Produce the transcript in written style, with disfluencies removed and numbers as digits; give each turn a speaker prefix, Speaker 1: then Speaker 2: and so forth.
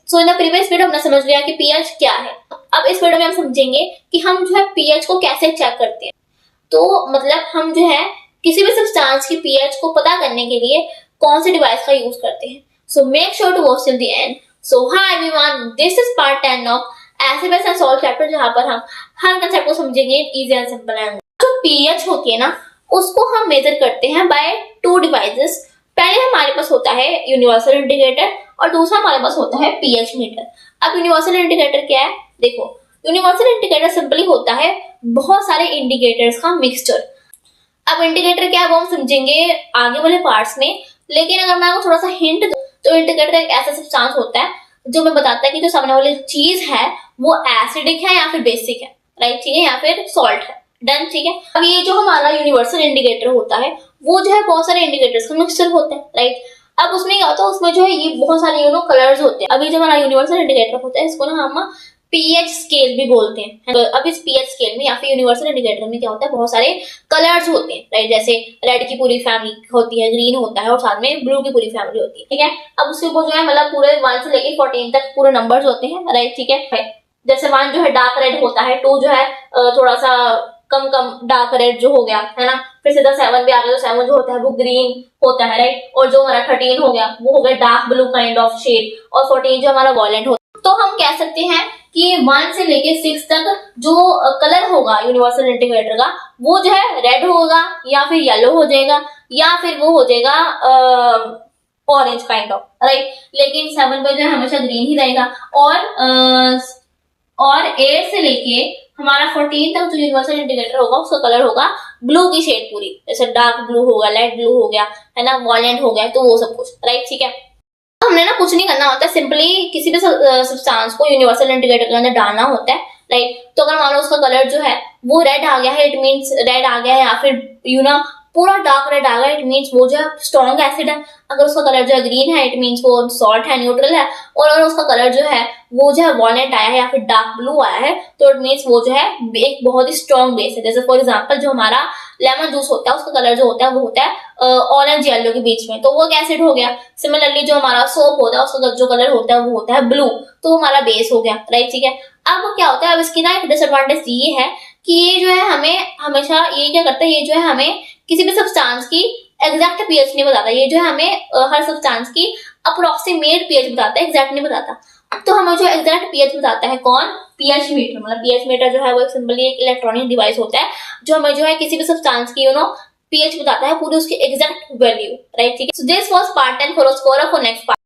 Speaker 1: So in the previous video हमने समझ लिया कि पीएच क्या है। अब इस वीडियो में हम समझेंगे कि हम जो है पीएच को कैसे चेक करते हैं। तो मतलब हम जो है किसी भी सब्सटेंस की पीएच को पता करने के लिए कौन से डिवाइस का यूज करते हैं। So make sure to watch till the end. So hi everyone, this is part 10 of ऐसे वैसे सॉल्व चैप्टर, जहां पर हम हर कंसेप्ट को समझेंगे इजी एंड सिंपल लैंग्वेज। जो पीएच होती है ना, उसको हम मेजर करते हैं बाय टू डिवाइसेस। पहले हमारे पास होता है यूनिवर्सल इंडिकेटर और दूसरा हमारे पास होता है पीएच मीटर। अब यूनिवर्सल इंडिकेटर क्या है? देखो, यूनिवर्सल इंडिकेटर सिंपली होता है बहुत सारे इंडिकेटर्स का मिक्सचर। अब इंडिकेटर क्या है वो हम समझेंगे आगे वाले पार्ट्स में, लेकिन अगर मैं आपको थोड़ा सा हिंट दूं तो इंडिकेटर एक ऐसा सब्सटेंस होता है जो हमें बताता है कि जो सामने वाली चीज है वो एसिडिक है या फिर बेसिक है, राइट, ठीक है, या फिर सॉल्ट है। डन, ठीक है। अब ये जो हमारा यूनिवर्सल इंडिकेटर होता है वो जो है बहुत सारे इंडिकेटर्स का मिक्सचर होता है, राइट। अब उसमें क्या होता है, उसमें जो है ये बहुत सारे कलर्स होते हैं। अभी जो हमारा यूनिवर्सल इंडिकेटर होता है इसको ना हम पीएच स्केल भी बोलते हैं। अब इस पीएच स्केल में या फिर यूनिवर्सल इंडिकेटर में क्या होता है, बहुत सारे कलर्स होते हैं, राइट। जैसे रेड की पूरी फैमिली होती है, ग्रीन होता है और साथ में ब्लू की पूरी फैमिली होती है, ठीक है। अब उसके ऊपर जो है मतलब पूरे 1 से लेके 14 तक पूरे नंबर्स होते हैं, राइट, ठीक है। जैसे 1 जो है डार्क रेड होता है, 2 जो है थोड़ा सा कम डार्क रेड जो हो गया है ना, फिर सीधा 7 भी आ गया तो 7 जो होता है वो ग्रीन होता है, राइट। और जो हमारा 13 हो गया वो हो गया dark blue kind of shade, और 14 जो हमारा वॉयलेट होता है। तो हम कह सकते हैं कि 1 से लेके 6 तक जो कलर होगा यूनिवर्सल इंडिकेटर का वो जो है रेड होगा या फिर येलो हो जाएगा या फिर वो हो जाएगा ऑरेंज काइंड ऑफ, राइट। लेकिन 7 पे जो है हमेशा ग्रीन ही रहेगा। और 8 से लेके हमारा 14 तक जो यूनिवर्सल इंडिकेटर होगा उसका कलर होगा ब्लू की शेड पूरी, जैसे डार्क ब्लू होगा, लाइट ब्लू हो गया, है ना, वॉयलेट हो गया, तो वो सब कुछ, राइट, ठीक है। हमने ना कुछ नहीं करना होता है, सिंपली किसी भी सब्सटेंस को यूनिवर्सल इंडिकेटर के अंदर डालना होता है, राइट। तो अगर मान लो उसका कलर जो है वो रेड आ गया है, इट मींस रेड आ गया है, या फिर पूरा डार्क रेड आ गया, इट मींस वो जो है स्ट्रॉन्ग एसिड है। अगर उसका कलर जो है ग्रीन है, इट मींस वो सॉल्ट है, न्यूट्रल है। और अगर उसका कलर जो है वो जो है वॉयलेट आया है या फिर डार्क ब्लू आया है, तो इट मींस वो जो है एक बहुत ही स्ट्रॉन्ग बेस है। जैसे फॉर एग्जांपल जो हमारा लेमन जूस होता है उसका कलर जो होता है वो होता है ऑरेंज येलो के बीच में, तो वो एक एसिड हो गया। सिमिलरली जो हमारा सोप होता है उसका जो कलर होता है वो होता है ब्लू, तो वो हमारा बेस हो गया, राइट, ठीक है। अब क्या होता है, अब इसकी ना एक डिसएडवांटेज ये है कि ये जो है हमें हमेशा ये क्या करता है, ये जो है हमें किसी भी सब्सटेंस की एग्जैक्ट पीएच नहीं बताता। ये जो है हमें हर सब्सटेंस की अप्रोक्सीमेट पीएच बताता है, एग्जैक्ट नहीं बताता। तो हमें जो एग्जैक्ट पीएच बताता है कौन? PH meter. मतलब पीएच मीटर जो है वो एक सिंपली एक इलेक्ट्रॉनिक डिवाइस होता है जो हमें जो है किसी भी सब्सटेंस की पीएच बताता है, पूरी उसकी एग्जैक्ट वैल्यू, राइट, ठीक है। So this was part 10 for next part.